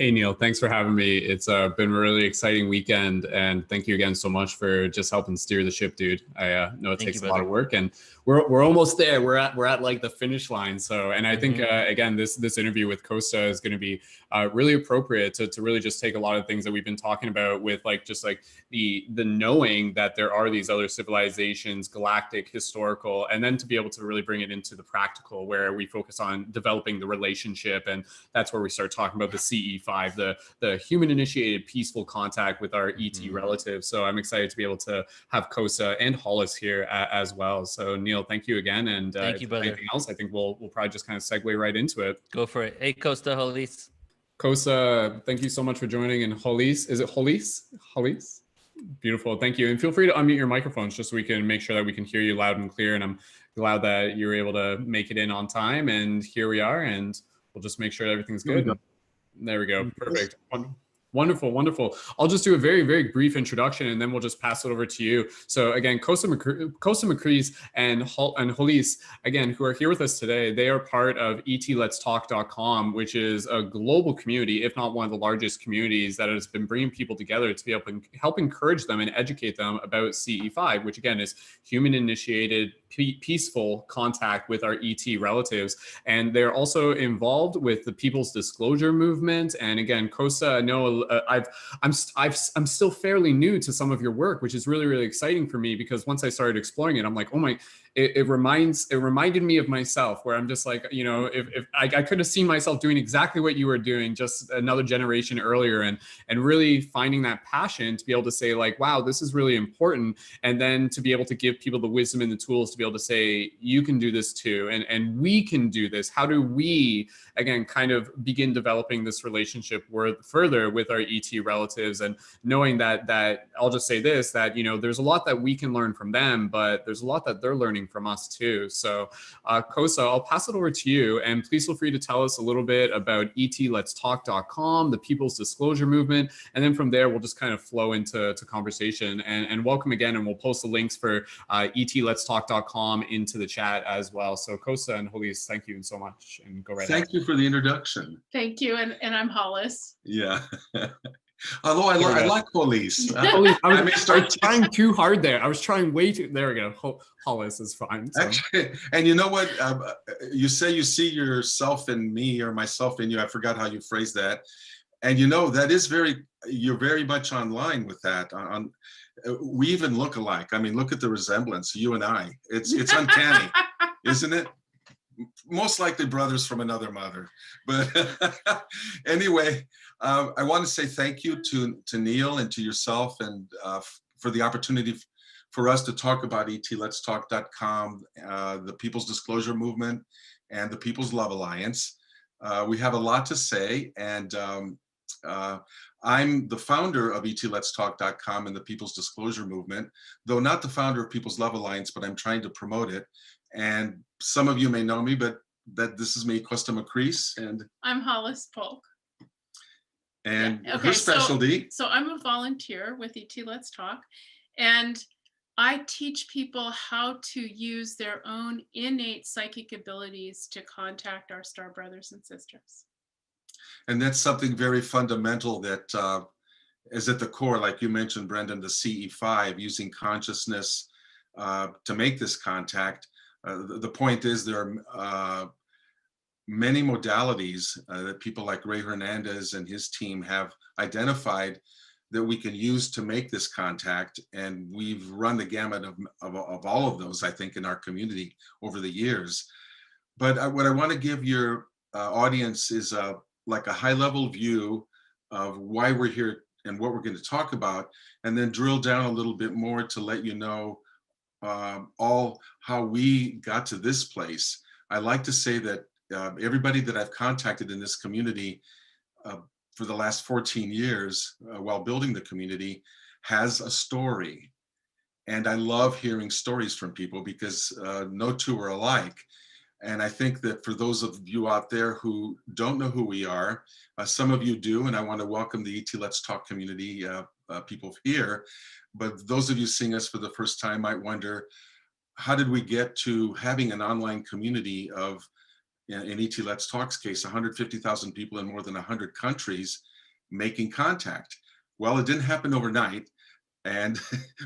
Hey Neil, thanks for having me. It's been a really exciting weekend, and thank you again so much for just helping steer the ship, dude. I know it Thank you, takes a lot brother. of work, and we're almost there. We're at like the finish line. So, and I think again, this interview with Kosta is going to be really appropriate to really just take a lot of things that we've been talking about with like just like the knowing that there are these other civilizations, galactic, historical, and then to be able to really bring it into the practical, where we focus on developing the relationship, and that's where we start talking about the CE5, the human initiated peaceful contact with our ET relatives. So I'm excited to be able to have Kosta and Hollis here as well. So Neil, thank you again. And Thank if you, there's brother. anything else, I think we'll probably just kind of segue right into it. Go for it. Hey, Kosta Hollis. Kosta, thank you so much for joining. And Hollis, is it Hollis? Hollis? Beautiful. Thank you. And feel free to unmute your microphones just so we can make sure that we can hear you loud and clear. And I'm glad that you were able to make it in on time. And here we are. And we'll just make sure everything's good. There we go. Perfect. Wonderful, wonderful. I'll just do a very, very brief introduction, and then we'll just pass it over to you. So again, Kosta Makreas and Hollis, again, who are here with us today, they are part of ETLetsTalk.com, which is a global community, if not one of the largest communities, that has been bringing people together to be able to help encourage them and educate them about CE5, which again is human-initiated peaceful contact with our ET relatives. And they're also involved with the People's Disclosure Movement. And again, Kosta, I know I'm still fairly new to some of your work, which is really, really exciting for me, because once I started exploring it, I'm like, oh my, it reminded me of myself, where I'm just like, you know, if I could have seen myself doing exactly what you were doing just another generation earlier, and really finding that passion to be able to say like, wow, this is really important. And then to be able to give people the wisdom and the tools to be able to say, you can do this too, and we can do this. How do we, again, kind of begin developing this relationship further with our ET relatives, and knowing that I'll just say this, that, you know, there's a lot that we can learn from them, but there's a lot that they're learning from us too. So Kosta, I'll pass it over to you, and please feel free to tell us a little bit about ETLetsTalk.com, the People's Disclosure Movement, and then from there we'll just kind of flow into conversation. And welcome again, and we'll post the links for ETLetsTalk.com into the chat as well. So Kosta and Hollis, thank you so much, and go right ahead. Thank you for the introduction. Thank you, and I'm Hollis. Yeah. Although I like Hollis. I was trying too hard there. I was trying way too. There we go. Hollis is fine. So. Actually, and you know what? You say you see yourself in me, or myself in you. I forgot how you phrased that. And you know, that is you're very much online with that. We even look alike. I mean, look at the resemblance, you and I. It's uncanny, isn't it? Most likely brothers from another mother. But anyway, I want to say thank you to Neil and to yourself, and for the opportunity for us to talk about ETLetsTalk.com, the People's Disclosure Movement, and the People's Love Alliance. We have a lot to say, and I'm the founder of ETLetsTalk.com and the People's Disclosure Movement, though not the founder of People's Love Alliance, but I'm trying to promote it. And some of you may know me, but this is me, Kosta Makreas, and I'm Hollis Polk. And yeah. Okay, her specialty. So I'm a volunteer with ET Let's Talk, and I teach people how to use their own innate psychic abilities to contact our star brothers and sisters. And that's something very fundamental that is at the core, like you mentioned, Brendan, the CE5, using consciousness to make this contact. The point is, there are many modalities that people like Ray Hernandez and his team have identified that we can use to make this contact. And we've run the gamut of all of those, I think, in our community over the years. But what I want to give your audience is like a high-level view of why we're here and what we're going to talk about, and then drill down a little bit more to let you know all how we got to this place. I like to say that everybody that I've contacted in this community for the last 14 years while building the community has a story. And I love hearing stories from people, because no two are alike. And I think that for those of you out there who don't know who we are, some of you do, and I want to welcome the ET Let's Talk community people here. But those of you seeing us for the first time might wonder, how did we get to having an online community of, in ET Let's Talk's case, 150,000 people in more than 100 countries, making contact. Well, it didn't happen overnight, and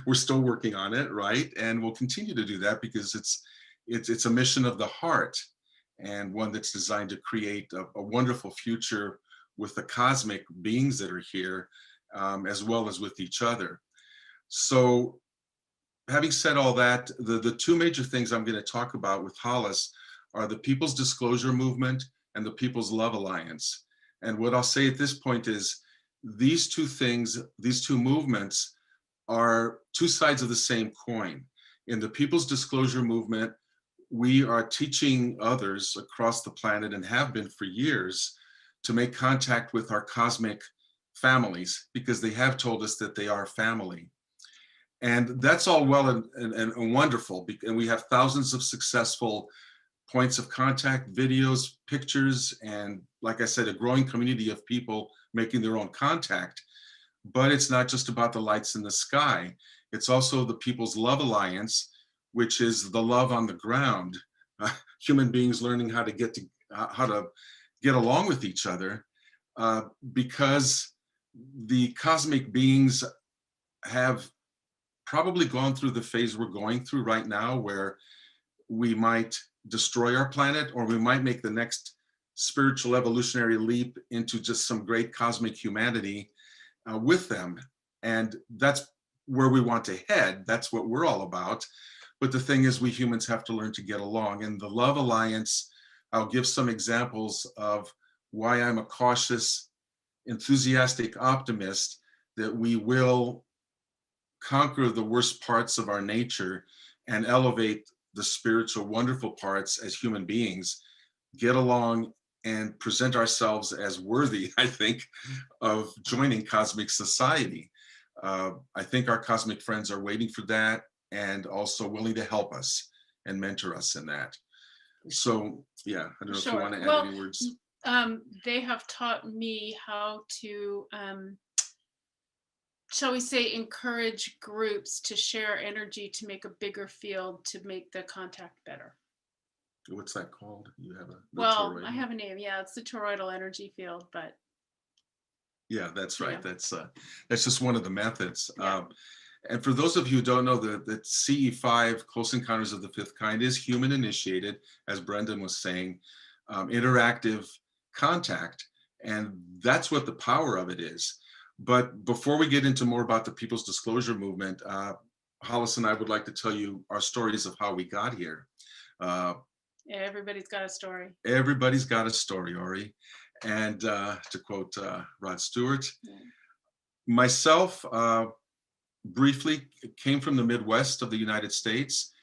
we're still working on it, right? And we'll continue to do that because it's a mission of the heart, and one that's designed to create a wonderful future with the cosmic beings that are here, as well as with each other. So having said all that, the two major things I'm going to talk about with Hollis are the People's Disclosure Movement and the People's Love Alliance. And what I'll say at this point is these two things, these two movements are two sides of the same coin. In the People's Disclosure Movement, we are teaching others across the planet, and have been for years, to make contact with our cosmic families, because they have told us that they are family. And that's all well and wonderful, and we have thousands of successful points of contact, videos, pictures, and like I said, a growing community of people making their own contact. But it's not just about the lights in the sky. It's also the People's Love Alliance, which is the love on the ground, human beings learning how to get along with each other, because the cosmic beings have probably gone through the phase we're going through right now, where we might destroy our planet, or we might make the next spiritual evolutionary leap into just some great cosmic humanity with them. And that's where we want to head. That's what we're all about. But the thing is, we humans have to learn to get along. And the Love Alliance, I'll give some examples of why I'm a cautious, enthusiastic optimist that we will conquer the worst parts of our nature and elevate the spiritual, wonderful parts as human beings, get along and present ourselves as worthy, I think, of joining cosmic society. I think our cosmic friends are waiting for that, and also willing to help us and mentor us in that. So yeah, I don't know if you want to add any words. They have taught me how to, shall we say, encourage groups to share energy to make a bigger field, to make the contact better. What's that called? You have a well, toroidal? I have a name. Yeah, it's the toroidal energy field, but yeah, that's right. Yeah. That's just one of the methods. Yeah. And for those of you who don't know, that CE5, Close Encounters of the Fifth Kind, is human initiated, as Brendan was saying, interactive contact. And that's what the power of it is. But before we get into more about the People's Disclosure Movement, Hollis and I would like to tell you our stories of how we got here. Yeah, everybody's got a story. Everybody's got a story, Ori. And to quote Rod Stewart, yeah. Myself, briefly came from the Midwest of the United States.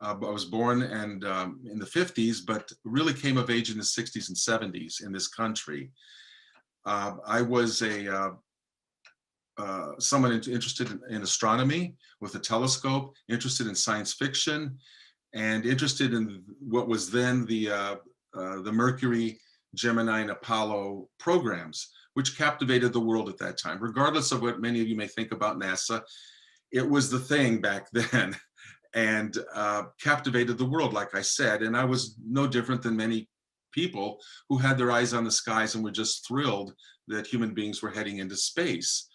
I was born in the 50s, but really came of age in the 60s and 70s in this country. I was someone interested in astronomy with a telescope, interested in science fiction, and interested in what was then the Mercury, Gemini, and Apollo programs, which captivated the world at that time. Regardless of what many of you may think about NASA, it was the thing back then, and captivated the world, like I said. And I was no different than many people who had their eyes on the skies and were just thrilled that human beings were heading into space.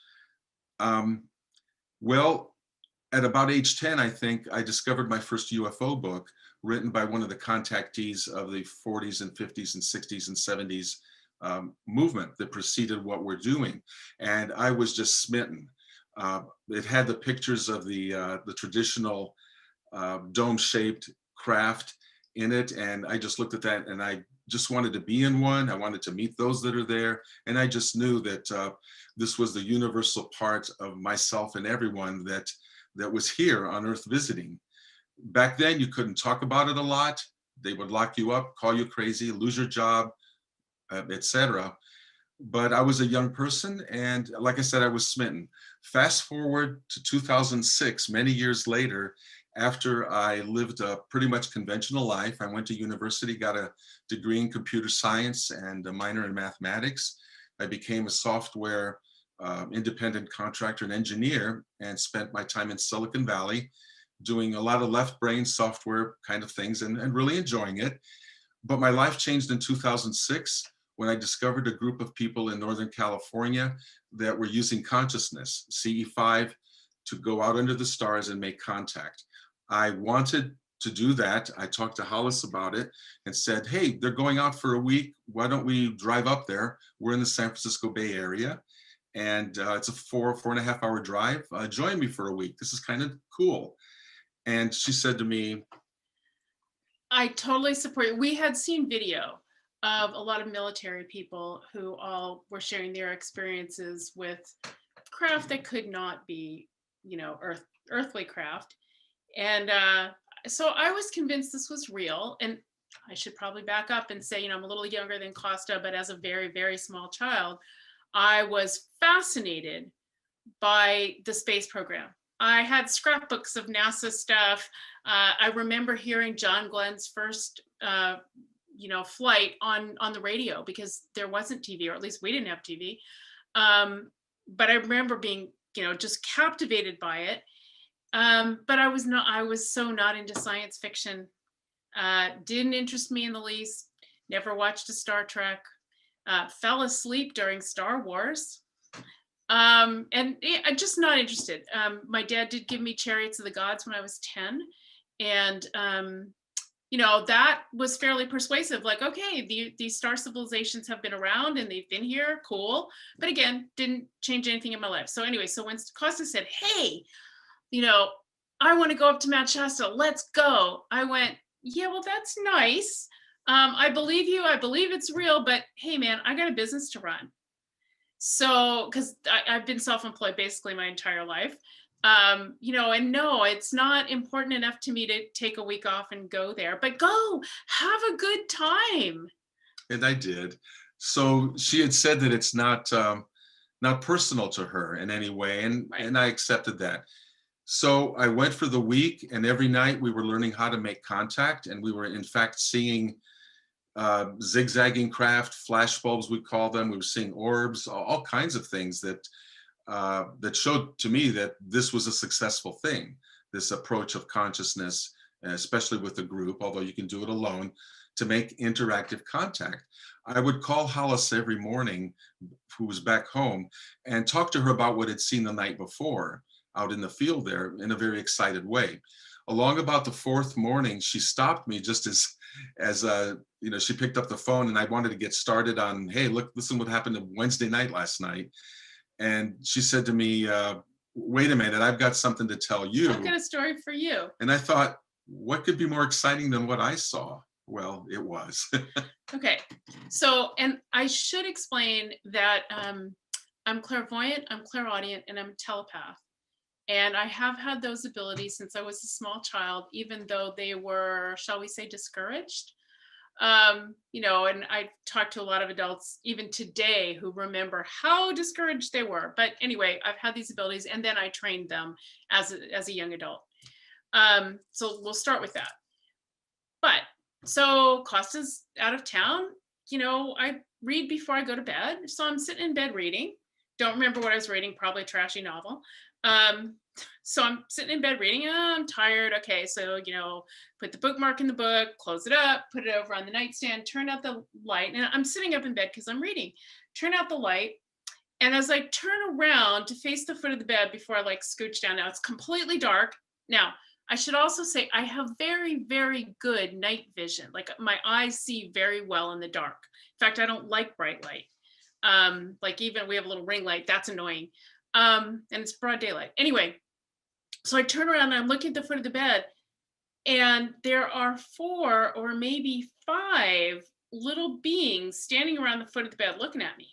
Well, at about age 10, I think, I discovered my first UFO book, written by one of the contactees of the 40s and 50s and 60s and 70s movement that preceded what we're doing. And I was just smitten. It had the pictures of the traditional dome-shaped craft in it. And I just looked at that, and I just wanted to be in one. I wanted to meet those that are there. And I just knew that this was the universal part of myself and everyone that was here on Earth visiting. Back then, you couldn't talk about it a lot. They would lock you up, call you crazy, lose your job, etc. But I was a young person, and like I said, I was smitten. Fast forward to 2006, many years later, after I lived a pretty much conventional life. I went to university, got a degree in computer science and a minor in mathematics. I became a software independent contractor and engineer, and spent my time in Silicon Valley doing a lot of left brain software kind of things, and really enjoying it. But my life changed in 2006 when I discovered a group of people in Northern California that were using consciousness, CE5, to go out under the stars and make contact. I wanted to do that. I talked to Hollis about it and said, hey, they're going out for a week. Why don't we drive up there? We're in the San Francisco Bay Area, and it's a 4.5 hour drive. Join me for a week. This is kind of cool. And she said to me, I totally support you. We had seen video of a lot of military people who all were sharing their experiences with craft that could not be, earthly craft. And so I was convinced this was real. And I should probably back up and say, I'm a little younger than Kosta, but as a very, very small child, I was fascinated by the space program. I had scrapbooks of NASA stuff. I remember hearing John Glenn's first, flight on the radio, because there wasn't TV, or at least we didn't have TV. But I remember being, just captivated by it. But I was so not into science fiction. Didn't interest me in the least. Never watched a Star Trek. Fell asleep during Star Wars. I'm just not interested. My dad did give me Chariots of the Gods when I was 10. And, that was fairly persuasive. Like, okay, these star civilizations have been around and they've been here, cool. But again, didn't change anything in my life. So anyway, so when Kosta said, hey, I want to go up to Mount Shasta, let's go. I went, yeah, well, that's nice. I believe you. I believe it's real. But hey, man, I got a business to run. So, because I've been self-employed basically my entire life, and no, it's not important enough to me to take a week off and go there, but go have a good time. And I did. So she had said that it's not personal to her in any way, and Right. and I accepted that. So I went for the week, and every night we were learning how to make contact, and we were in fact seeing zigzagging craft, flash bulbs, we call them. We were seeing orbs, all kinds of things that showed to me that this was a successful thing, this approach of consciousness, especially with a group, although you can do it alone, to make interactive contact. I would call Hollis every morning, who was back home, and talk to her about what I'd seen the night before out in the field there in a very excited way. Along about the fourth morning, she stopped me just as she picked up the phone, and I wanted to get started on, hey, look, listen what happened Wednesday night last night. And she said to me, wait a minute, I've got something to tell you. I've got a story for you. And I thought, what could be more exciting than what I saw? Well, it was. Okay. So, and I should explain that I'm clairvoyant, I'm clairaudient, and I'm a telepath. And I have had those abilities since I was a small child, even though they were, shall we say, discouraged. And I talked to a lot of adults even today who remember how discouraged they were. But anyway, I've had these abilities, and then I trained them as a young adult. So we'll start with that. But so Kosta's out of town. I read before I go to bed. So I'm sitting in bed reading. Don't remember what I was reading, probably a trashy novel. So I'm sitting in bed reading, I'm tired. Okay, so, put the bookmark in the book, close it up, put it over on the nightstand, turn out the light. And I'm sitting up in bed because I'm reading. Turn out the light. And as I turn around to face the foot of the bed before I scooch down, now it's completely dark. Now, I should also say I have very, very good night vision. Like my eyes see very well in the dark. In fact, I don't like bright light. Even we have a little ring light, that's annoying. And it's broad daylight. Anyway, so I turn around and I'm looking at the foot of the bed, and there are 4 or maybe 5 little beings standing around the foot of the bed looking at me.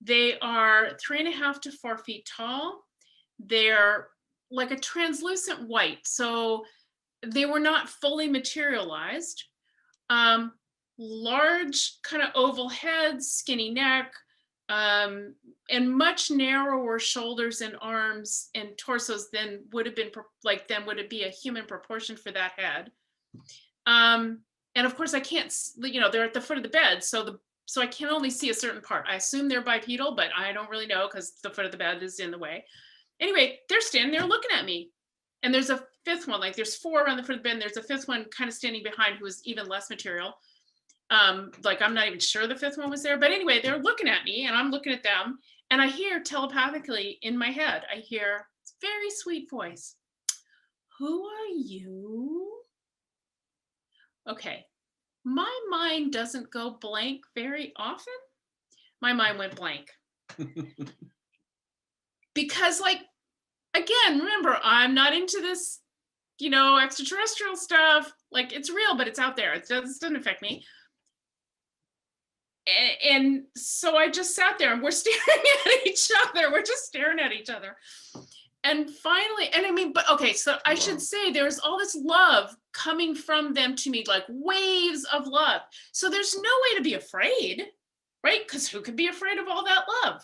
They are 3.5 to 4 feet tall. They're like a translucent white. So they were not fully materialized. Large kind of oval heads, skinny neck, and much narrower shoulders and arms and torsos than would have been would it be a human proportion for that head. And of course I can't, they're at the foot of the bed. So I can only see a certain part. I assume they're bipedal, but I don't really know because the foot of the bed is in the way. Anyway, they're standing there looking at me. And there's a 5th one, there's 4 around the foot of the bed, and there's a 5th one kind of standing behind who is even less material. Like, I'm not even sure the fifth one was there, but anyway, they're looking at me and I'm looking at them, and I hear telepathically in my head, I hear this very sweet voice. Who are you? Okay. My mind doesn't go blank very often. My mind went blank. Because, like, again, remember, I'm not into this, extraterrestrial stuff. Like, it's real, but it's out there. It doesn't affect me. And so I just sat there and we're staring at each other. We're just staring at each other. And finally, and I mean, but okay, so I should say there's all this love coming from them to me, like waves of love. So there's no way to be afraid, right? Because who could be afraid of all that love?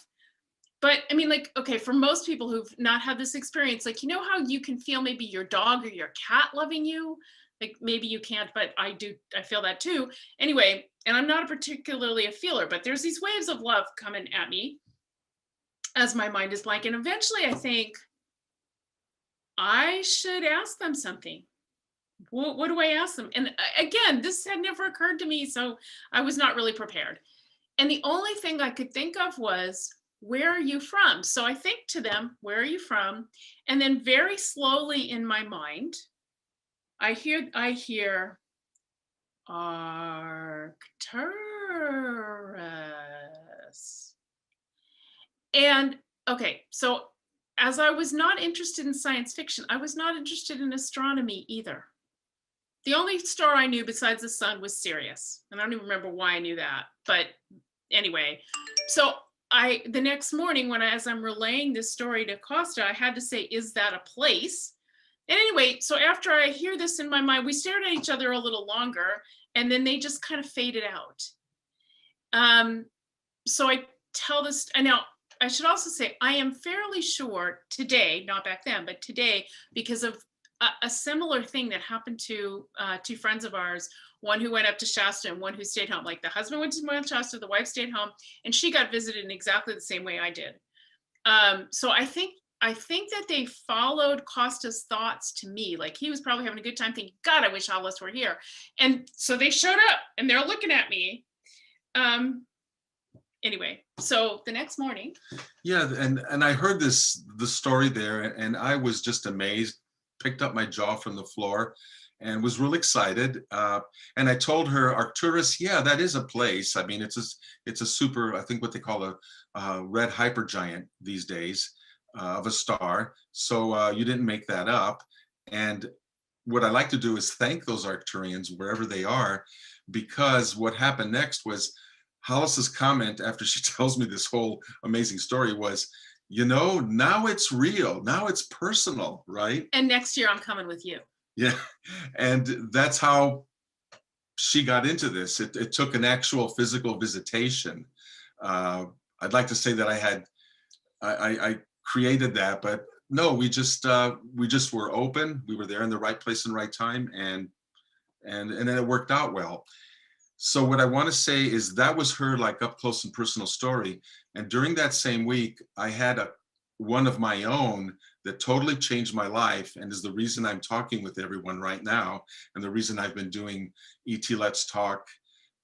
But I mean, like, okay, for most people who've not had this experience, like, you know how you can feel maybe your dog or your cat loving you? Like, maybe you can't, but I do, I feel that too. Anyway, and I'm not particularly a feeler, but there's these waves of love coming at me as my mind is blank. And eventually I think, I should ask them something. What do I ask them? And again, this had never occurred to me, so I was not really prepared. And the only thing I could think of was, where are you from? So I think to them, where are you from? And then very slowly in my mind, I hear Arcturus. And okay, so as I was not interested in science fiction, I was not interested in astronomy either. The only star I knew besides the sun was Sirius. And I don't even remember why I knew that. But anyway, so the next morning as I'm relaying this story to Kosta, I had to say, is that a place? And anyway, so after I hear this in my mind, we stared at each other a little longer, and then they just kind of faded out. So I tell this, and now I should also say, I am fairly sure today, not back then, but today, because of a similar thing that happened to two friends of ours, one who went up to Shasta and one who stayed home. Like, the husband went to Shasta, the wife stayed home, and she got visited in exactly the same way I did. So I think that they followed Kosta's thoughts to me. Like, he was probably having a good time thinking, God, I wish Hollis were here. And so they showed up and they're looking at me. Anyway, so the next morning. Yeah, and I heard the story there, and I was just amazed, picked up my jaw from the floor and was real excited. And I told her, Arcturus, yeah, that is a place. I mean, it's a super, I think what they call a red hypergiant these days of a star. So you didn't make that up. And what I like to do is thank those Arcturians wherever they are, because what happened next was Hollis's comment after she tells me this whole amazing story was, now it's real, now it's personal, right? And next year I'm coming with you. Yeah, and that's how she got into this. It took an actual physical visitation. I'd like to say that I created that, but no, we just were open. We were there in the right place and right time, and then it worked out well. So what I want to say is that was her like up close and personal story. And during that same week, I had one of my own that totally changed my life and is the reason I'm talking with everyone right now, and the reason I've been doing ET Let's Talk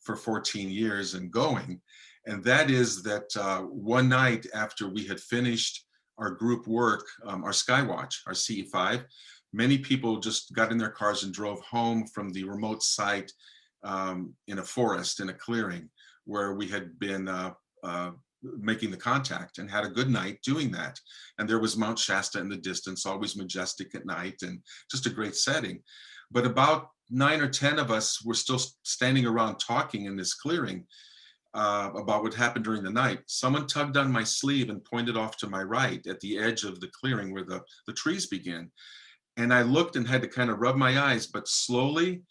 for 14 years and going. And that is that one night after we had finished our group work, our Skywatch, our CE5, many people just got in their cars and drove home from the remote site in a forest, in a clearing, where we had been making the contact, and had a good night doing that. And there was Mount Shasta in the distance, always majestic at night, and just a great setting. But about 9 or 10 of us were still standing around talking in this clearing about what happened during the night. Someone tugged on my sleeve and pointed off to my right at the edge of the clearing where the trees begin. And I looked and had to kind of rub my eyes, but slowly,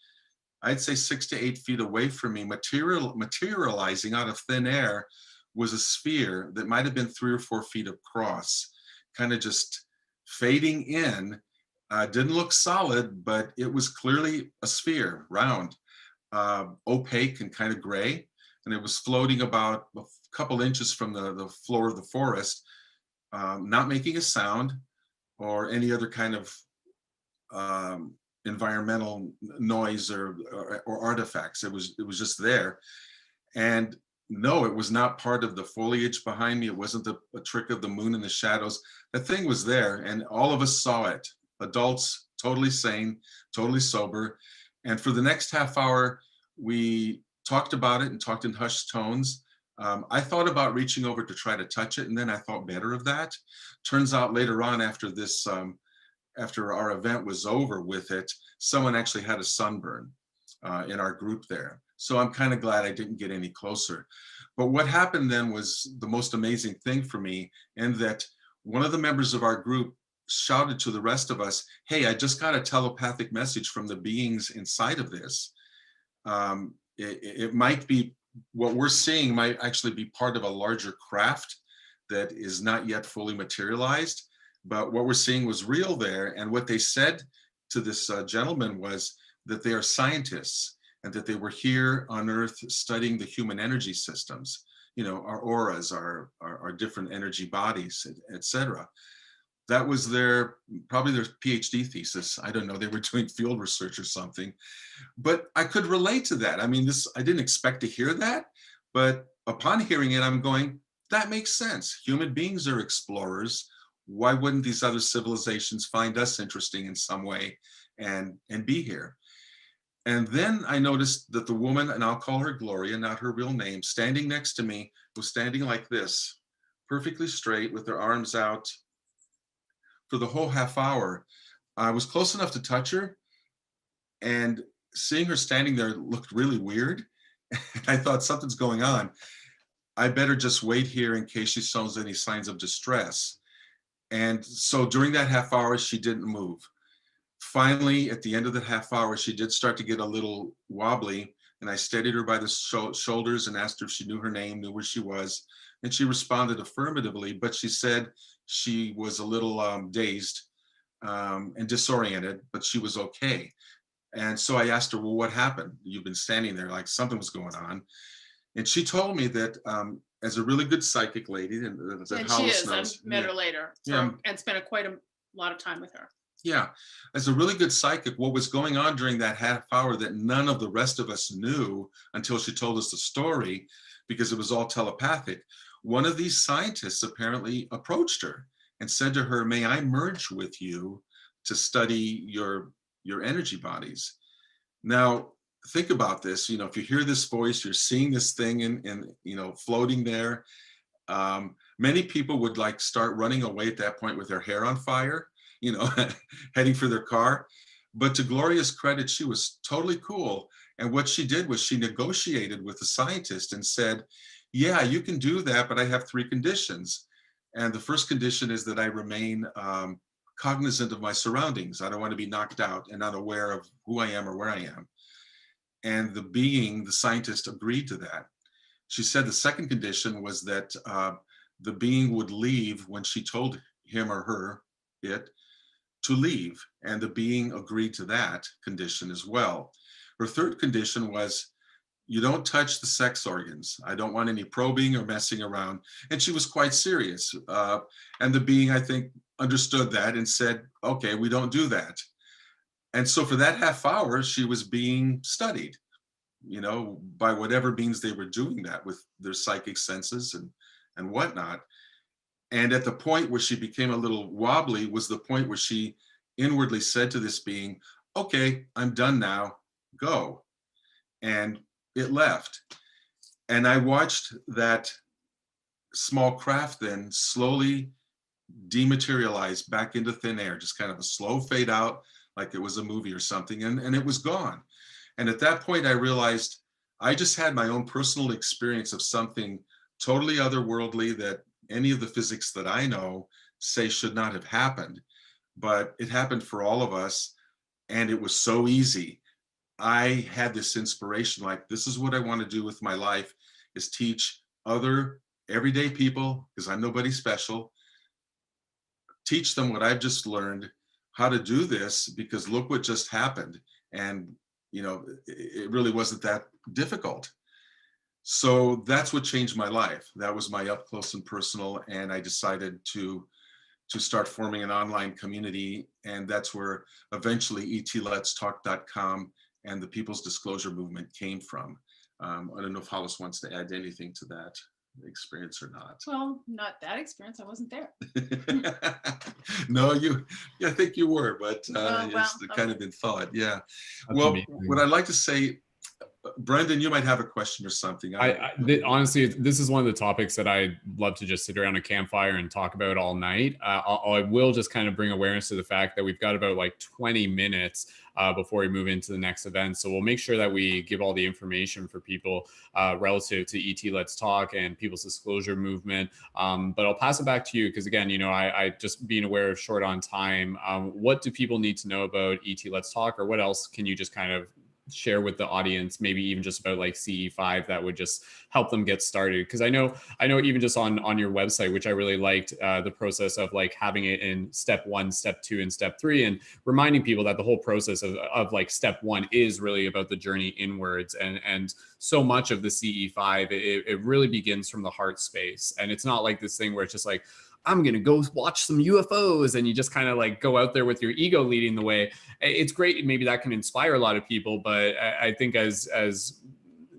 I'd say 6 to 8 feet away from me, materializing out of thin air, was a sphere that might have been 3 or 4 feet across, kind of just fading in. Didn't look solid, but it was clearly a sphere, round, opaque and kind of gray. And it was floating about a couple inches from the floor of the forest, not making a sound or any other kind of environmental noise or artifacts. It was just there. And no, it was not part of the foliage behind me. It wasn't a trick of the moon in the shadows. That thing was there, and all of us saw it. Adults, totally sane, totally sober. And for the next half hour, we talked about it and talked in hushed tones. I thought about reaching over to try to touch it, and then I thought better of that. Turns out later on, after this, after our event was over with it, someone actually had a sunburn in our group there. So I'm kind of glad I didn't get any closer. But what happened then was the most amazing thing for me, in that one of the members of our group shouted to the rest of us, "Hey, I just got a telepathic message from the beings inside of this. It might be, what we're seeing might actually be part of a larger craft that is not yet fully materialized, but what we're seeing was real there." And what they said to this gentleman was that they are scientists and that they were here on Earth studying the human energy systems, our auras, our different energy bodies, etc. That was probably their PhD thesis. I don't know, they were doing field research or something. But I could relate to that. I mean, I didn't expect to hear that, but upon hearing it, I'm going, that makes sense. Human beings are explorers. Why wouldn't these other civilizations find us interesting in some way and be here? And then I noticed that the woman, and I'll call her Gloria, not her real name, standing next to me, was standing like this, perfectly straight with her arms out for the whole half hour. I was close enough to touch her, and seeing her standing there looked really weird. I thought, something's going on. I better just wait here in case she shows any signs of distress. And so during that half hour, she didn't move. Finally, at the end of the half hour, she did start to get a little wobbly, and I steadied her by the shoulders and asked her if she knew her name, knew where she was, and she responded affirmatively, but she said she was a little dazed and disoriented, but she was okay. And so I asked her, well, what happened? You've been standing there like something was going on. And she told me that as a really good psychic lady, and she is, I met her later, and spent quite a lot of time with her. Yeah, as a really good psychic, what was going on during that half hour that none of the rest of us knew until she told us the story, because it was all telepathic. One of these scientists apparently approached her and said to her, "May I merge with you to study your energy bodies?" Now, think about this. If you hear this voice, you're seeing this thing and floating there. Many people would start running away at that point with their hair on fire, heading for their car. But to Gloria's credit, she was totally cool. And what she did was she negotiated with the scientist and said, "Yeah, you can do that, but I have 3 conditions. And the first condition is that I remain cognizant of my surroundings. I don't want to be knocked out and unaware of who I am or where I am." And the scientist agreed to that. She said the second condition was that the being would leave when she told him or her to leave, and the being agreed to that condition as well. Her third condition was, "You don't touch the sex organs. I don't want any probing or messing around." And she was quite serious. And the being, I think, understood that and said, "Okay, we don't do that." And so for that half hour, she was being studied, by whatever means they were doing that with their psychic senses and whatnot. And at the point where she became a little wobbly was the point where she inwardly said to this being, "Okay, I'm done now, go." And it left. And I watched that small craft then slowly dematerialize back into thin air, just kind of a slow fade out, like it was a movie or something, and it was gone. And at that point, I realized I just had my own personal experience of something totally otherworldly that any of the physics that I know say should not have happened, but it happened for all of us, and it was so easy. I had this inspiration, like, this is what I want to do with my life, is teach other everyday people, because I'm nobody special, teach them what I've just learned, how to do this, because look what just happened. And, it really wasn't that difficult. So that's what changed my life. That was my up close and personal. And I decided to to start forming an online community. And that's where eventually etletstalk.com and the People's Disclosure Movement came from. I don't know if Hollis wants to add anything to that experience or not. Well, not that experience. I wasn't there. No, I think you were, but Oh, well, it's kind of in thought. Yeah. That's Well, amazing. what I'd like to say, Brendan, you might have a question or something. Honestly, this is one of the topics that I love to just sit around a campfire and talk about all night. I will just kind of bring awareness to the fact that we've got about like 20 minutes before we move into the next event. So we'll make sure that we give all the information for people relative to ET Let's Talk and People's Disclosure Movement. But I'll pass it back to you because, again, I just being aware of short on time, what do people need to know about ET Let's Talk, or what else can you just kind of share with the audience, maybe even just about like CE5 that would just help them get started? Because I know even just on your website, which I really liked, the process of like having it in step 1, step 2, and step 3, and reminding people that the whole process of like step 1 is really about the journey inwards, and so much of the CE5 it really begins from the heart space, and it's not like this thing where it's just like, I'm going to go watch some UFOs, and you just kind of like go out there with your ego leading the way. It's great. Maybe that can inspire a lot of people, but I think as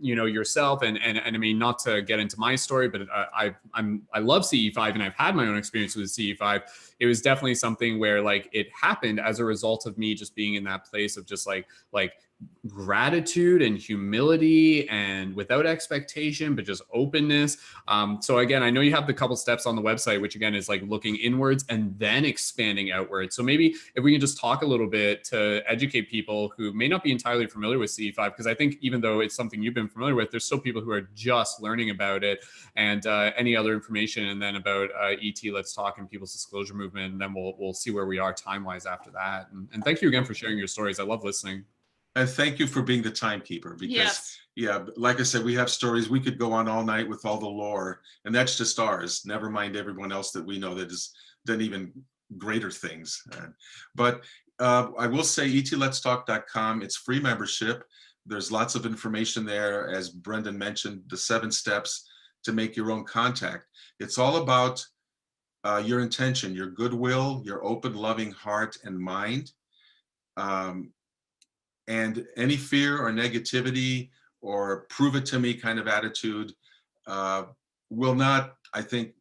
yourself and I mean, not to get into my story, but I love CE5 and I've had my own experience with CE5. It was definitely something where like it happened as a result of me just being in that place of just like gratitude and humility and without expectation, but just openness. So again, I know you have the couple steps on the website, which again is like looking inwards and then expanding outwards. So maybe if we can just talk a little bit to educate people who may not be entirely familiar with CE5, because I think even though it's something you've been familiar with, there's still people who are just learning about it, and any other information, and then about ET Let's Talk and People's Disclosure Movement, and then we'll see where we are time-wise after that. And thank you again for sharing your stories. I love listening. And thank you for being the timekeeper, because Yes. yeah, like I said, we have stories. We could go on all night with all the lore, and that's just ours. Never mind everyone else that we know that has done even greater things. But I will say etletstalk.com, it's free membership. There's lots of information there. As Brendan mentioned, the 7 steps to make your own contact. It's all about your intention, your goodwill, your open, loving heart and mind. And any fear or negativity or prove it to me kind of attitude will not, I think,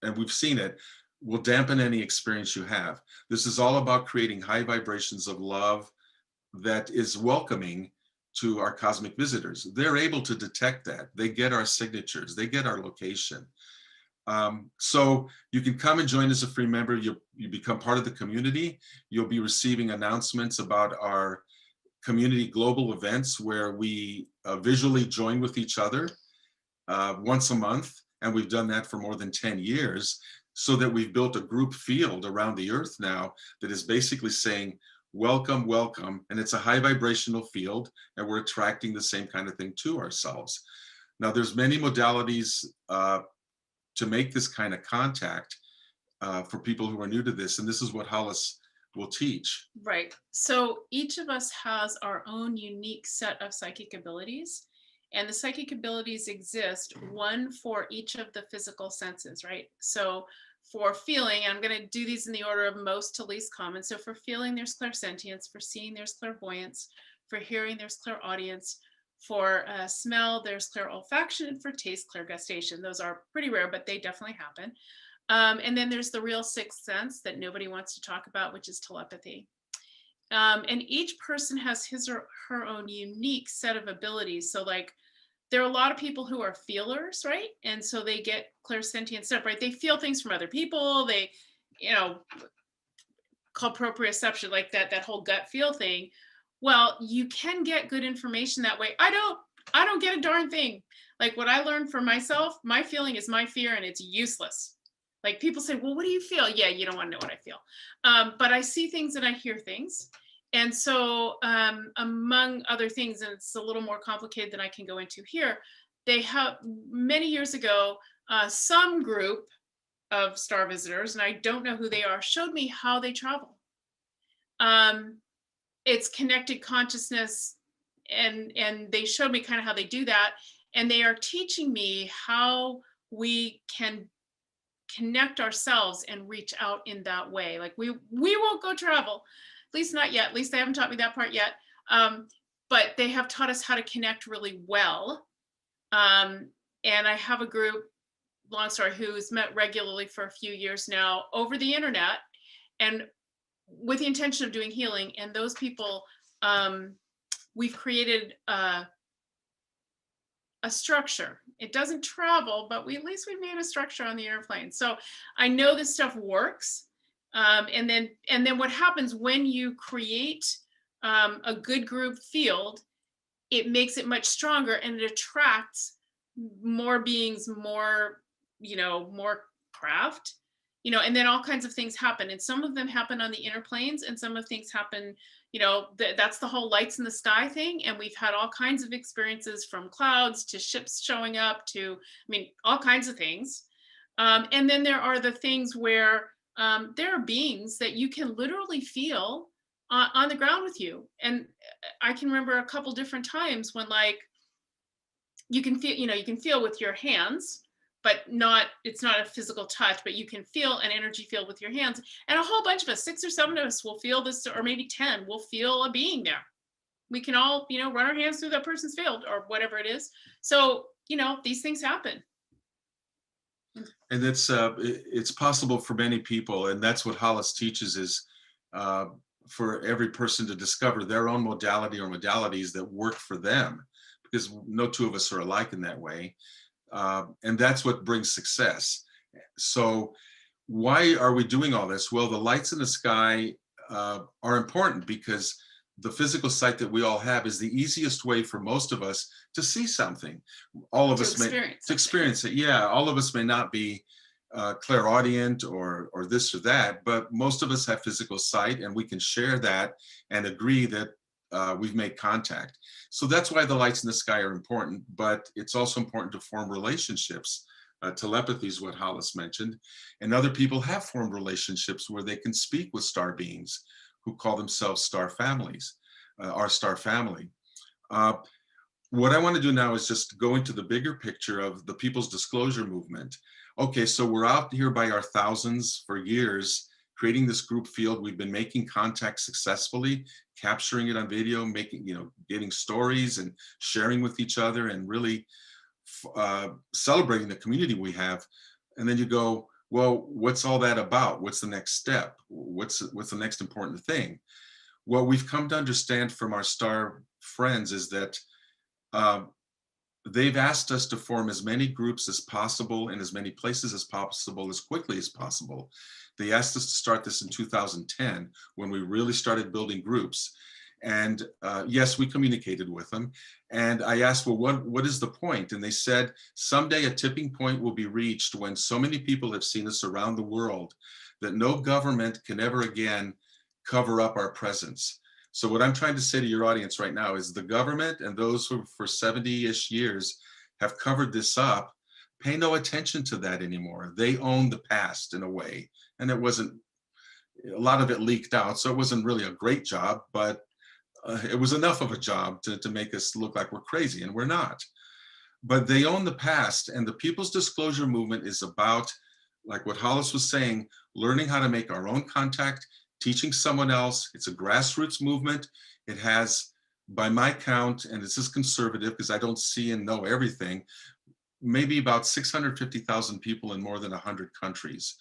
and we've seen it, will dampen any experience you have. This is all about creating high vibrations of love that is welcoming to our cosmic visitors. They're able to detect that. They get our signatures, they get our location. So you can come and join as a free member. You become part of the community. You'll be receiving announcements about our community global events where we visually join with each other once a month. And we've done that for more than 10 years, so that we've built a group field around the earth now that is basically saying, welcome, welcome. And it's a high vibrational field, and we're attracting the same kind of thing to ourselves. Now, there's many modalities to make this kind of contact for people who are new to this. And this is what Hollis will teach. Right. So each of us has our own unique set of psychic abilities, and the psychic abilities exist one for each of the physical senses, right? So for feeling, I'm going to do these in the order of most to least common. So for feeling, there's clairsentience. For seeing, there's clairvoyance. For hearing, there's clairaudience. For smell, there's clairolfaction. And for taste, clairgustation. Those are pretty rare, but they definitely happen. And then there's the real sixth sense that nobody wants to talk about, which is telepathy. And each person has his or her own unique set of abilities. So like, there are a lot of people who are feelers, right? And so they get clairsentient stuff, right? They feel things from other people. They, called proprioception, like that whole gut feel thing. Well, you can get good information that way. I don't get a darn thing. Like what I learned for myself, my feeling is my fear, and it's useless. Like people say, well, what do you feel? Yeah, you don't want to know what I feel. But I see things and I hear things. And so among other things, and it's a little more complicated than I can go into here, they have many years ago, some group of star visitors, and I don't know who they are, showed me how they travel. It's connected consciousness, and they showed me kind of how they do that. And they are teaching me how we can connect ourselves and reach out in that way. Like we won't go travel, at least not yet. At least they haven't taught me that part yet. But they have taught us how to connect really well. And I have a group, long story, who's met regularly for a few years now over the internet, and with the intention of doing healing. And those people, we've created a structure. It doesn't travel, but at least we've made a structure on the airplane. So I know this stuff works. And then what happens when you create a good group field, it makes it much stronger, and it attracts more beings, more, more craft, and then all kinds of things happen. And some of them happen on the inner planes, and some of things happen, that's the whole lights in the sky thing. And we've had all kinds of experiences, from clouds to ships showing up to, all kinds of things. And then there are the things where there are beings that you can literally feel on the ground with you. And I can remember a couple different times when, like, you can feel, you can feel with your hands, but it's not a physical touch, but you can feel an energy field with your hands. And a whole bunch of us, 6 or 7 of us, will feel this, or maybe 10 will feel a being there. We can all, run our hands through that person's field or whatever it is. So, these things happen. And it's possible for many people, and that's what Hollis teaches, is for every person to discover their own modality or modalities that work for them, because no two of us are alike in that way. And that's what brings success. So why are we doing all this? Well, the lights in the sky are important because the physical sight that we all have is the easiest way for most of us to see something. All of us may experience it. Yeah, all of us may not be clairaudient or this or that, but most of us have physical sight, and we can share that and agree that we've made contact. So that's why the lights in the sky are important, but it's also important to form relationships. Telepathy is what Hollis mentioned, and other people have formed relationships where they can speak with star beings who call themselves star families, our star family. What I want to do now is just go into the bigger picture of the People's Disclosure Movement. Okay, so we're out here by our thousands for years, creating this group field. We've been making contact successfully, capturing it on video, getting stories and sharing with each other, and really celebrating the community we have. And then you go, well, what's all that about? What's the next step? What's the next important thing? What we've come to understand from our star friends is that they've asked us to form as many groups as possible in as many places as possible, as quickly as possible. They asked us to start this in 2010, when we really started building groups. And yes, we communicated with them. And I asked, well, what is the point? And they said, someday a tipping point will be reached when so many people have seen us around the world that no government can ever again cover up our presence. So what I'm trying to say to your audience right now is the government and those who for 70-ish years have covered this up, pay no attention to that anymore. They own the past in a way. And it wasn't, a lot of it leaked out, so it wasn't really a great job, but it was enough of a job to make us look like we're crazy, and we're not. But they own the past, and the People's Disclosure Movement is about, like what Hollis was saying, learning how to make our own contact, teaching someone else. It's a grassroots movement. It has, by my count, and this is conservative because I don't see and know everything, maybe about 650,000 people in more than 100 countries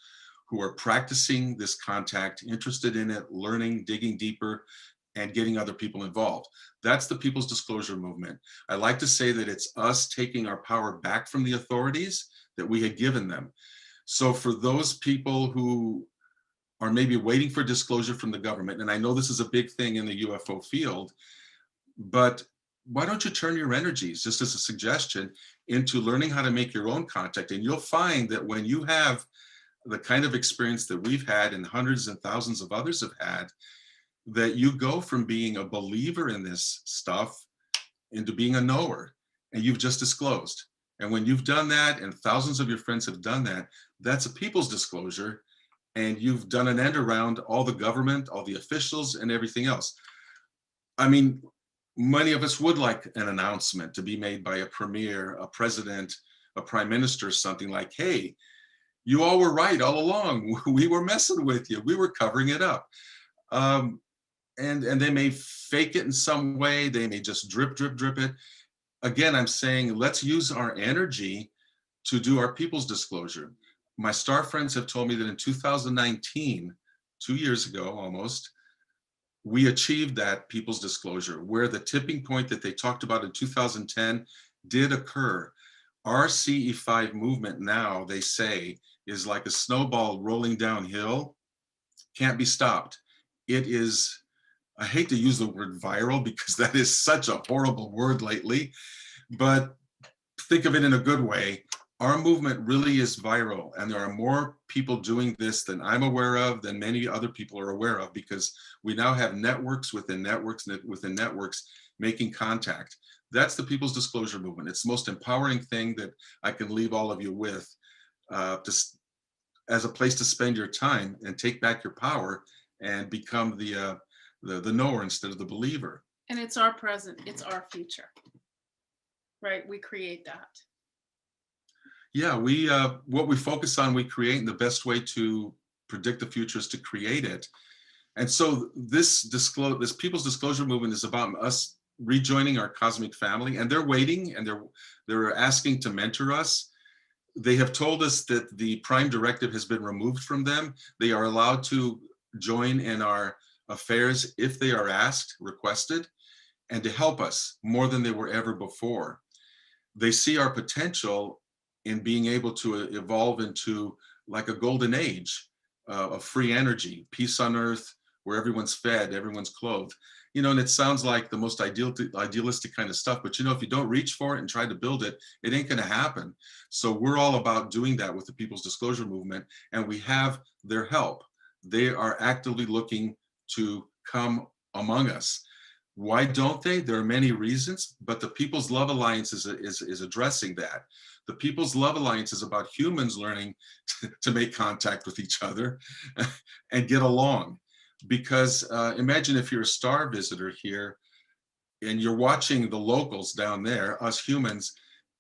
who are practicing this contact, interested in it, learning, digging deeper, and getting other people involved. That's the People's Disclosure Movement. I like to say that it's us taking our power back from the authorities that we had given them. So for those people who are maybe waiting for disclosure from the government, and I know this is a big thing in the UFO field, but why don't you turn your energies, just as a suggestion, into learning how to make your own contact? And you'll find that when you have the kind of experience that we've had and hundreds and thousands of others have had, that you go from being a believer in this stuff into being a knower, and you've just disclosed. And when you've done that, and thousands of your friends have done that, that's a people's disclosure, and you've done an end around all the government, all the officials, and everything else. I mean, many of us would like an announcement to be made by a premier, a president, a prime minister, something like, hey, You all were right all along. We were messing with you. We were covering it up. And they may fake it in some way. They may just drip it. Again, I'm saying let's use our energy to do our people's disclosure. My star friends have told me that in 2019, 2 years ago almost, we achieved that people's disclosure, where the tipping point that they talked about in 2010 did occur. Our CE5 movement now, they say, is like a snowball rolling downhill, can't be stopped. It is, I hate to use the word viral because that is such a horrible word lately, but think of it in a good way. Our movement really is viral, and there are more people doing this than I'm aware of, than many other people are aware of, because we now have networks within networks within networks making contact. That's the People's Disclosure Movement. It's the most empowering thing that I can leave all of you with, as a place to spend your time and take back your power and become the knower instead of the believer. And it's our present, it's our future, right? We create that. Yeah, what we focus on, we create, and the best way to predict the future is to create it. And so this People's Disclosure Movement is about us rejoining our cosmic family, and they're waiting, and they're asking to mentor us. They have told us that the prime directive has been removed from them. They are allowed to join in our affairs if they are asked, requested, and to help us more than they were ever before. They see our potential in being able to evolve into like a golden age of free energy, peace on earth, where everyone's fed, everyone's clothed. You know, and it sounds like the most idealistic kind of stuff, but you know, if you don't reach for it and try to build it, it ain't gonna happen. So we're all about doing that with the People's Disclosure Movement, and we have their help. They are actively looking to come among us. Why don't they? There are many reasons, but the People's Love Alliance is addressing that. The People's Love Alliance is about humans learning to make contact with each other and get along. Because imagine if you're a star visitor here and you're watching the locals down there, us humans,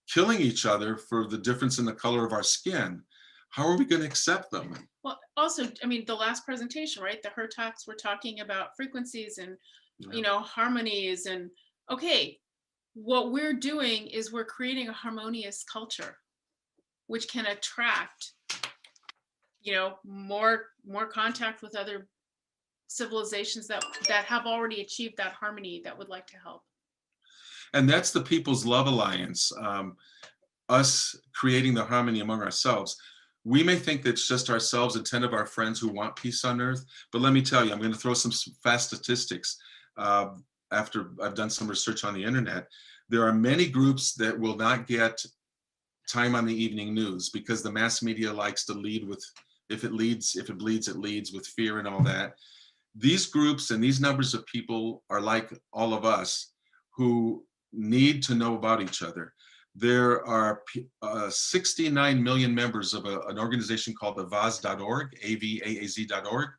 killing each other for the difference in the color of our skin. How are we going to accept them? Well, also, I mean, the last presentation, right? The Her Talks were talking about frequencies and, you know, harmonies. And okay, what we're doing is we're creating a harmonious culture, which can attract, you know, more contact with other civilizations that have already achieved that harmony, that would like to help. And that's the People's Love Alliance, us creating the harmony among ourselves. We may think that it's just ourselves and 10 of our friends who want peace on earth, but let me tell you, I'm going to throw some fast statistics. After I've done some research on the internet, there are many groups that will not get time on the evening news because the mass media likes to lead with, if it bleeds, it leads with fear and all that. These groups and these numbers of people are like all of us who need to know about each other. There are 69 million members of an organization called avaz.org, AVAAZ.org,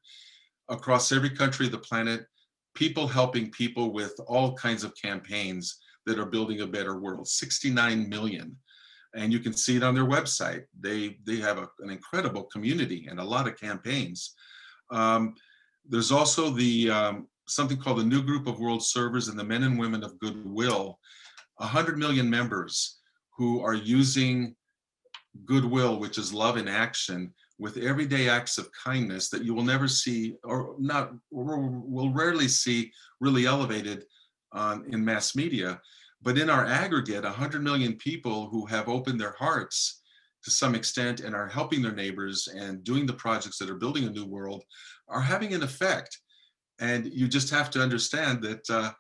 across every country of the planet, people helping people with all kinds of campaigns that are building a better world, 69 million. And you can see it on their website. They have an incredible community and a lot of campaigns. There's also the something called the New Group of World Servers and the Men and Women of Goodwill, 100 million members who are using goodwill, which is love in action, with everyday acts of kindness that you will never see, or will rarely see really elevated in mass media. But in our aggregate, 100 million people who have opened their hearts to some extent and are helping their neighbors and doing the projects that are building a new world are having an effect. And you just have to understand that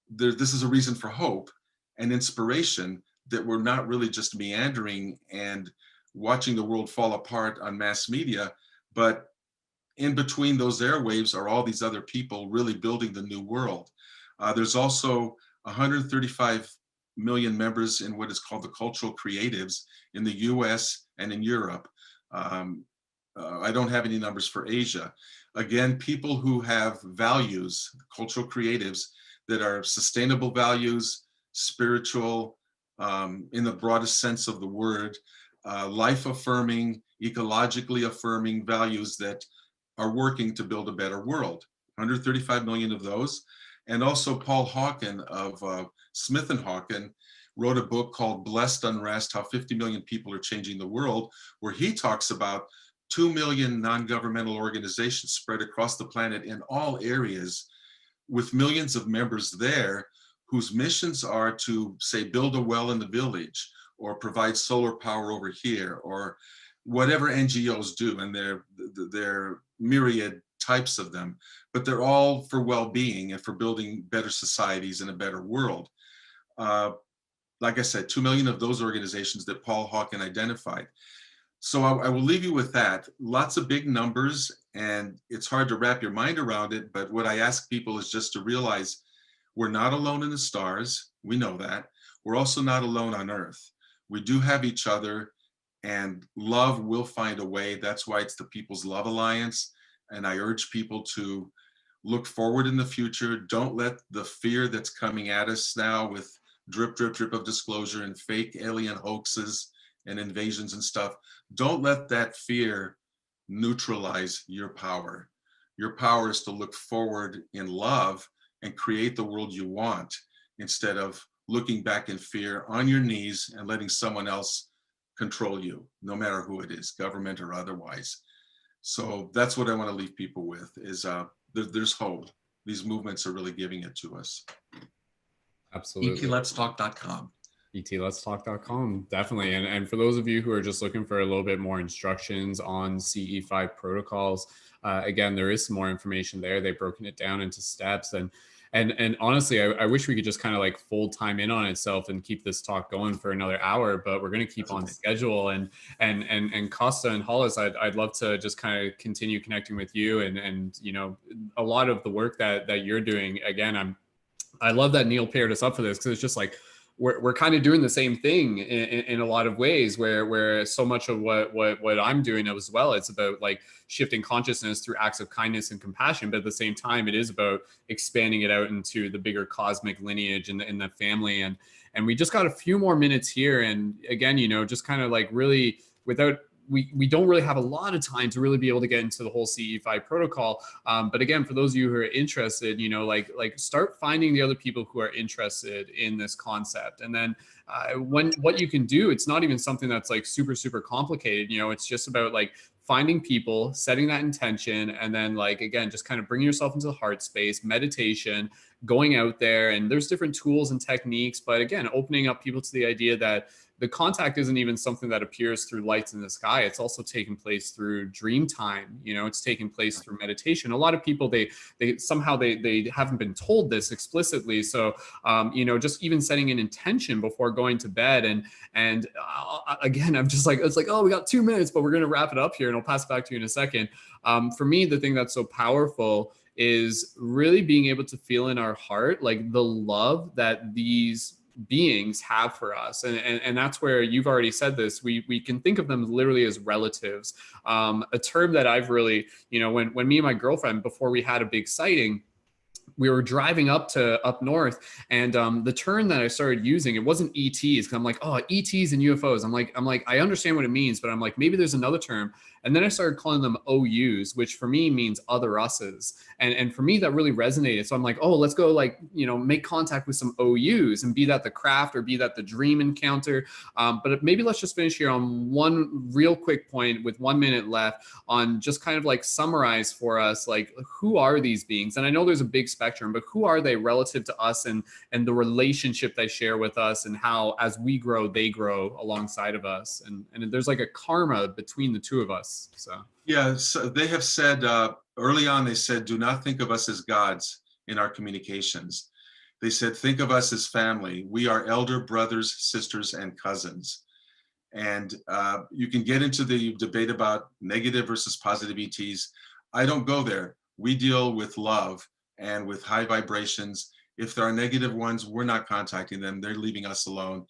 this is a reason for hope and inspiration, that we're not really just meandering and watching the world fall apart on mass media, but in between those airwaves are all these other people really building the new world. There's also 135 million members in what is called the cultural creatives in the US and in Europe. I don't have any numbers for Asia. Again, people who have values, cultural creatives, that are sustainable values, spiritual, in the broadest sense of the word, life affirming, ecologically affirming values that are working to build a better world. 135 million of those. And also Paul Hawken of Smith & Hawken wrote a book called Blessed Unrest, How 50 Million People Are Changing the World, where he talks about 2 million non-governmental organizations spread across the planet in all areas with millions of members there whose missions are to, say, build a well in the village or provide solar power over here or whatever NGOs do, and they're myriad types of them, but they're all for well-being and for building better societies and a better world. Like I said, 2 million of those organizations that Paul Hawken identified. So I will leave you with that. Lots of big numbers, and it's hard to wrap your mind around it, but what I ask people is just to realize we're not alone in the stars. We know that. We're also not alone on Earth. We do have each other, and love will find a way. That's why it's the People's Love Alliance. And I urge people to look forward in the future. Don't let the fear that's coming at us now with drip, drip, drip of disclosure and fake alien hoaxes and invasions and stuff, don't let that fear neutralize your power. Your power is to look forward in love and create the world you want, instead of looking back in fear on your knees and letting someone else control you, no matter who it is, government or otherwise. So that's what I want to leave people with is there's hope. These movements are really giving it to us. Absolutely. ETLetsTalk.com. ETLetsTalk.com, definitely. And for those of you who are just looking for a little bit more instructions on CE5 protocols, again, there is some more information there. They've broken it down into steps. And honestly, I wish we could just kind of like fold time in on itself and keep this talk going for another hour, but we're going to keep on schedule. And Kosta and Hollis, I'd love to just kind of continue connecting with you and you know, a lot of the work that you're doing. Again, I love that Neil paired us up for this, because it's just like we're kind of doing the same thing in a lot of ways, where so much of what I'm doing as well, it's about like shifting consciousness through acts of kindness and compassion, but at the same time, it is about expanding it out into the bigger cosmic lineage and the family. And we just got a few more minutes here, and again, you know, just kind of like really without. We don't really have a lot of time to really be able to get into the whole CE5 protocol. But again, for those of you who are interested, you know, like start finding the other people who are interested in this concept. And then what you can do, it's not even something that's like super, super complicated. You know, it's just about like finding people, setting that intention, and then like, again, just kind of bringing yourself into the heart space, meditation, going out there. And there's different tools and techniques, but again, opening up people to the idea that the contact isn't even something that appears through lights in the sky. It's also taking place through dream time. You know, it's taking place through meditation. A lot of people, they somehow they haven't been told this explicitly. So, you know, just even setting an intention before going to bed. And again, I'm just like, it's like, oh, we got 2 minutes, but we're going to wrap it up here, and I'll pass it back to you in a second. For me, the thing that's so powerful is really being able to feel in our heart, like the love that these beings have for us. And that's where you've already said this, we can think of them literally as relatives. A term that I've really, you know, when me and my girlfriend, before we had a big sighting, we were driving up north, and the term that I started using, it wasn't ETs, because I'm like, oh, ETs and UFOs. I'm like, I understand what it means, but I'm like, maybe there's another term. And then I started calling them OUs, which for me means other us's. And for me, that really resonated. So I'm like, oh, let's go, like, you know, make contact with some OUs, and be that the craft or be that the dream encounter. But maybe let's just finish here on one real quick point with 1 minute left, on just kind of like summarize for us, like, who are these beings? And I know there's a big spectrum, but who are they relative to us, and the relationship they share with us, and how as we grow, they grow alongside of us. And there's like a karma between the two of us. So yeah, so they have said early on, they said, do not think of us as gods in our communications. They said, think of us as family. We are elder brothers, sisters, and cousins. And you can get into the debate about negative versus positive ETs. I don't go there. We deal with love and with high vibrations. If there are negative ones, we're not contacting them. They're leaving us alone.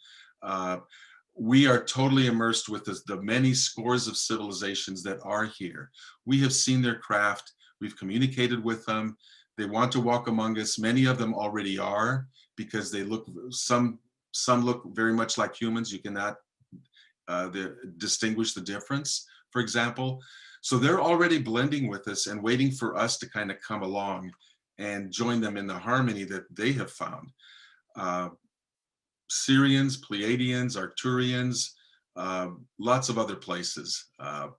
We are totally immersed with the many scores of civilizations that are here. We have seen their craft. We've communicated with them. They want to walk among us. Many of them already are, because they look, some look very much like humans. You cannot distinguish the difference for example. So they're already blending with us and waiting for us to kind of come along and join them in the harmony that they have found. Syrians, Pleiadians, Arcturians, lots of other places. I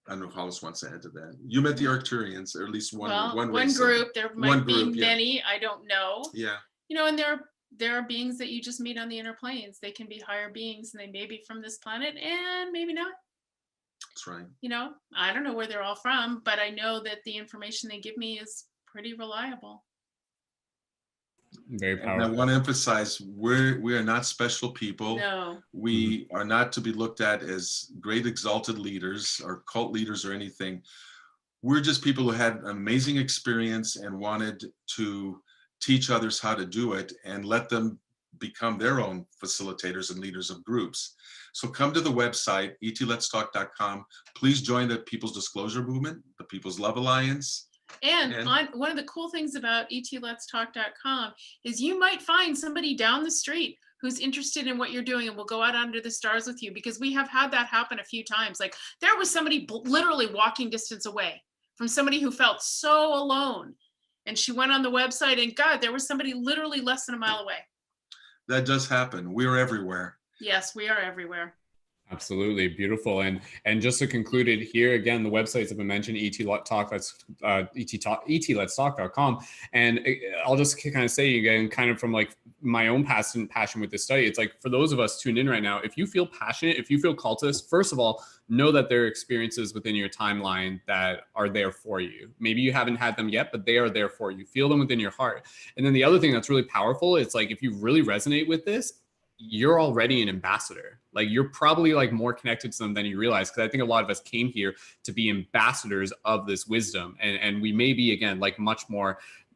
don't know if Hollis wants to add to that. You met the Arcturians, or at least one race group. There might be yeah. many. I don't know. Yeah. You know, and there are beings that you just meet on the inner planes. They can be higher beings, and they may be from this planet, and maybe not. That's right. You know, I don't know where they're all from, but I know that the information they give me is pretty reliable. Very And powerful. I want to emphasize, we are not special people. No. We are not to be looked at as great exalted leaders or cult leaders or anything. We're just people who had an amazing experience and wanted to teach others how to do it and let them become their own facilitators and leaders of groups. So come to the website, etletstalk.com. Please join the People's Disclosure Movement, the People's Love Alliance. And one of the cool things about etletstalk.com is you might find somebody down the street who's interested in what you're doing and will go out under the stars with you, because we have had that happen a few times. Like there was somebody literally walking distance away from somebody who felt so alone. And she went on the website and God, there was somebody literally less than a mile away. That does happen. We're everywhere. Yes, we are everywhere. Absolutely beautiful. And just to conclude it here, again, the websites have been mentioned, ET-Talk, that's etletstalk.com. And I'll just kind of say again, kind of from like my own passion with this study, it's like for those of us tuned in right now, if you feel passionate, if you feel called to this, first of all, know that there are experiences within your timeline that are there for you. Maybe you haven't had them yet, but they are there for you. Feel them within your heart. And then the other thing that's really powerful, it's like if you really resonate with this, you're already an ambassador. Like you're probably like more connected to them than you realize. Cause I think a lot of us came here to be ambassadors of this wisdom. And we may be, again, like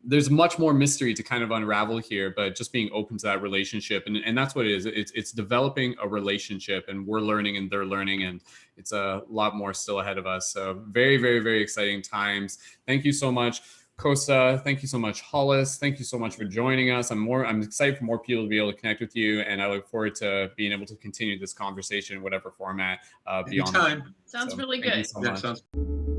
there's much more mystery to kind of unravel here, but just being open to that relationship. And that's what it is. It's developing a relationship, and we're learning and they're learning, and it's a lot more still ahead of us. So very, very, very exciting times. Thank you so much, Kosta. Thank you so much, Hollis. Thank you so much for joining us. I'm excited for more people to be able to connect with you, and I look forward to being able to continue this conversation in whatever format beyond. Anytime. Sounds really good. Thank you so much.